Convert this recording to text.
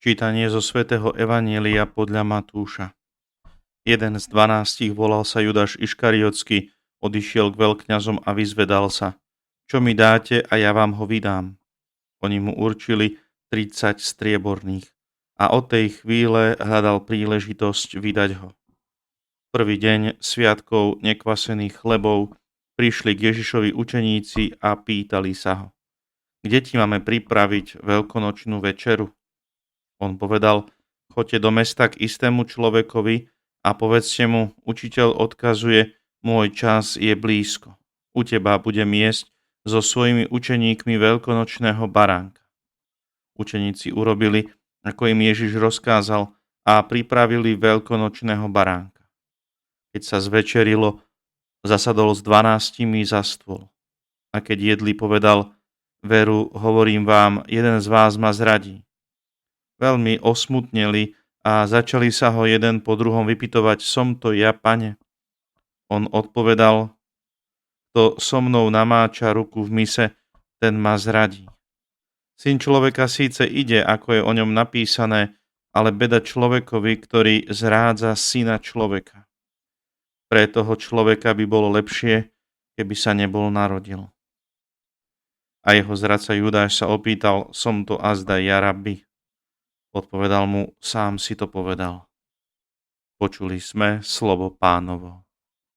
Čítanie zo svätého Evanjelia podľa Matúša. Jeden z 12 volal sa Judáš Iškariotsky, odišiel k veľkňazom a vyzvedal sa: Čo mi dáte a ja vám ho vydám? Oni mu určili 30 strieborných a od tej chvíle hľadal príležitosť vydať ho. Prvý deň sviatkov nekvasených chlebov prišli k Ježišovi učeníci a pýtali sa ho: Kde ti máme pripraviť veľkonočnú večeru? On povedal: Choďte do mesta k istému človekovi a povedzte mu: Učiteľ odkazuje, môj čas je blízko. U teba budem jesť so svojimi učeníkmi veľkonočného baránka. Učeníci urobili, ako im Ježiš rozkázal, a pripravili veľkonočného baránka. Keď sa zvečerilo, zasadol s 12 za stôl. A keď jedli, povedal: Veru, hovorím vám, jeden z vás ma zradí. Veľmi osmutneli a začali sa ho jeden po druhom vypytovať: Som to ja, Pane? On odpovedal: Kto so mnou namáča ruku v mise, ten ma zradí. Syn človeka síce ide, ako je o ňom napísané, ale beda človekovi, ktorý zrádza syna človeka. Pre toho človeka by bolo lepšie, keby sa nebol narodil. A jeho zradca Judáš sa opýtal: Som to azda ja, Rabbi? Odpovedal mu: Sám si to povedal. Počuli sme slovo Pánovo.